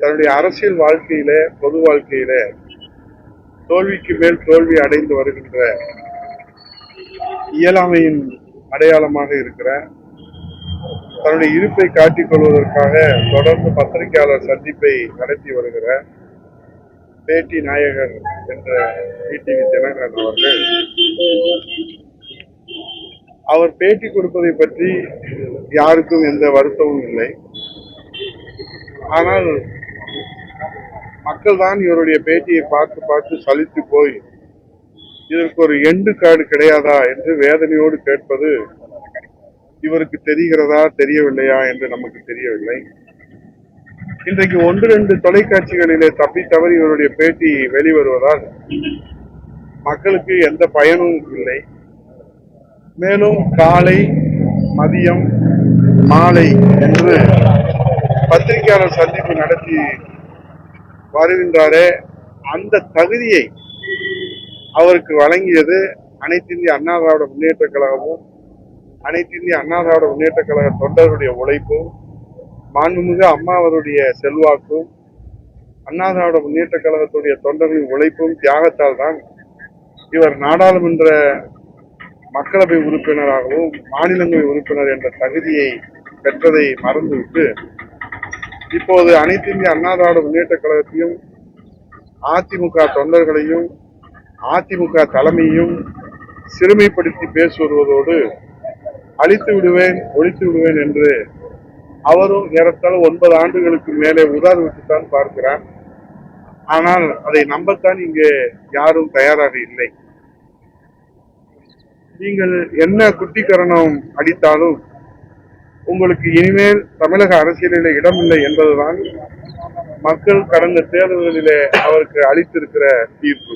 தன்னுடைய அரசியல் வாழ்க்கையில, பொது வாழ்க்கையில தோல்விக்கு மேல் தோல்வி அடைந்து வருகின்ற இயலாமையின் அடையாளமாக இருக்கிற, தன்னுடைய இருப்பை காட்டிக் கொள்வதற்காக தொடர்ந்து பத்திரிகையாளர் சந்திப்பை நடத்தி வருகிற பேட்டி நாயகர் என்ற டிடிவி தினகரன் அவர்கள், அவர் பேட்டி கொடுப்பதை பற்றி யாருக்கும் எந்த வருத்தமும் இல்லை. ஆனால் மக்கள் தான் இவருடைய பேட்டியை பார்த்து பார்த்து சலித்து போய் இதற்கு ஒரு எண்டு கார்டு கிடையாதா என்று வேதனையோடு கேட்பது இவருக்கு தெரிகிறதா தெரியவில்லையா என்று நமக்கு தெரியவில்லை. இன்றைக்கு 1-2 தொலைக்காட்சிகளிலே தப்பி தவறி இவருடைய பேட்டி வெளிவருவதால் மக்களுக்கு எந்த பயனும் இல்லை. மேலும் காலை, மதியம், மாலை என்று பத்திரிகையாளர் சந்திப்பு நடத்தி வருகின்றாரே, அந்த தகுதியை அவருக்கு வழங்கியது அனைத்து இந்திய அண்ணா திராவிட முன்னேற்ற கழகமும், அனைத்து இந்திய அண்ணா திராவிட முன்னேற்ற கழக தொண்டர்களுடைய உழைப்பும், மாண்புமிகு அம்மா அவருடைய செல்வாக்கும், அண்ணா திராவிட முன்னேற்ற கழகத்துடைய தொண்டர்களின் உழைப்பும் தியாகத்தால் தான் இவர் நாடாளுமன்ற மக்களவை உறுப்பினராகவும் மாநிலங்களவை உறுப்பினர் என்ற தகுதியை பெற்றதை மறந்துவிட்டு இப்போது அனைத்து இந்திய அண்ணா திராவிட முன்னேற்ற கழகத்தையும், அதிமுக தொண்டர்களையும், அதிமுக தலைமையையும் சிறுமைப்படுத்தி பேசி வருவதோடு அழித்து விடுவேன், ஒழித்து விடுவேன் என்று அவரும் ஏறத்தாழ 9 ஆண்டுகளுக்கு மேலே உதாரணத்துத்தான் பார்க்கிறார். ஆனால் அதை நம்பத்தான் இங்கே யாரும் தயாராக இல்லை. நீங்கள் என்ன குட்டிக்கரணம் அடித்தாலும் உங்களுக்கு இனிமேல் தமிழக அரசியலிலே இடமில்லை என்பதுதான் மக்கள் கடந்த தேர்தல்களிலே அவருக்கு அளித்திருக்கிற தீர்ப்பு.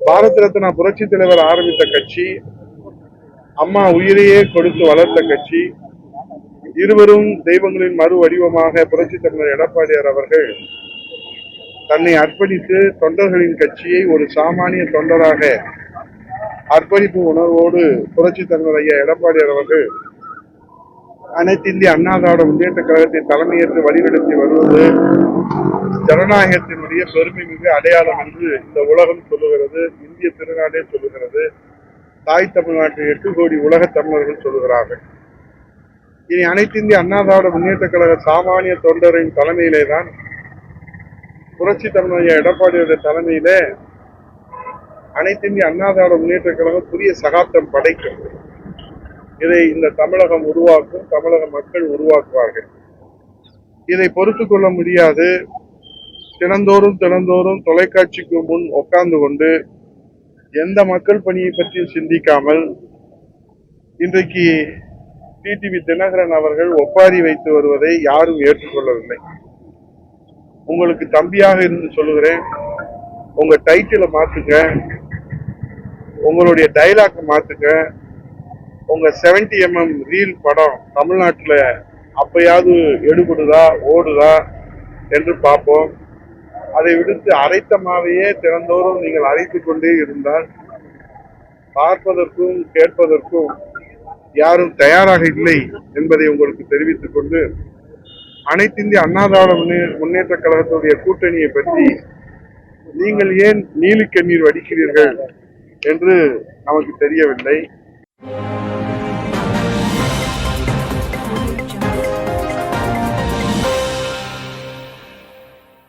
பாரத ரத்னா புரட்சி தலைவர் ஆரம்பித்த கட்சி, அம்மா உயிரையே கொடுத்து வளர்த்த கட்சி, இருவரும் தெய்வங்களின் மறு வடிவமாக புரட்சி தலைவர் எடப்பாடியார் அவர்கள் தன்னை அர்ப்பணித்து தொண்டர்களின் கட்சியை ஒரு சாமானிய தொண்டராக அர்ப்பணிப்பு உணர்வோடு புரட்சி தலைவர் ஐயா எடப்பாடியார் அவர்கள் அனைத்து இந்திய அண்ணா திராவிட முன்னேற்ற கழகத்தை தலைமையேற்று வழிநடத்தி வருவது ஜனநாயகத்தினுடைய பெருமை மிகு அடையாளம் என்று இந்த உலகம் சொல்லுகிறது, இந்திய திருநாடே சொல்லுகிறது, தாய் தமிழ்நாட்டில் 8 கோடி உலக தமிழர்கள் சொல்லுகிறார்கள். இனி அனைத்து இந்திய அண்ணா திராவிட முன்னேற்ற கழக சாமானிய தொண்டரின் தலைமையிலே தான் புரட்சி தலைவர் ஐயா எடப்பாடியுடைய தலைமையிலே அனைத்து இந்திய அண்ணா திராவிட முன்னேற்ற கழகம் புதிய சகாப்தம் படைக்கும். இதை இந்த தமிழகம் உருவாக்கும், தமிழக மக்கள் உருவாக்குவார்கள். இதை பொறுத்து கொள்ள முடியாது. தினந்தோறும் தொலைக்காட்சிக்கு முன் உட்கார்ந்து கொண்டு எந்த மக்கள் பணியை பற்றி சிந்திக்காமல் இன்றைக்கு டிடிவி தினகரன் அவர்கள் ஒப்பாரி வைத்து வருவதை யாரும் ஏற்றுக்கொள்ளவில்லை. உங்களுக்கு தம்பியாக இருந்து சொல்லுகிறேன், உங்க டைட்டிலை மாத்துங்க, உங்களுடைய டைலாக் மாத்துங்க. உங்க 70mm ரீல் படம் தமிழ்நாட்டில் அப்பயாவது எடுபடுதா, ஓடுதா என்று பார்ப்போம். அதை விடுத்து அரைத்தமாவையே தினந்தோறும் நீங்கள் அரைத்துக் கொண்டே இருந்தால் பார்ப்பதற்கும் கேட்பதற்கும் யாரும் தயாராக இல்லை என்பதை உங்களுக்கு தெரிவித்துக் கொண்டு, அனைத்து இந்திய அண்ணா திராவிட முன்னேற்ற கழகத்துடைய கூட்டணியை பற்றி நீங்கள் ஏன் நீலி கண்ணீர் வடிக்கிறீர்கள் என்று நமக்கு தெரியவில்லை.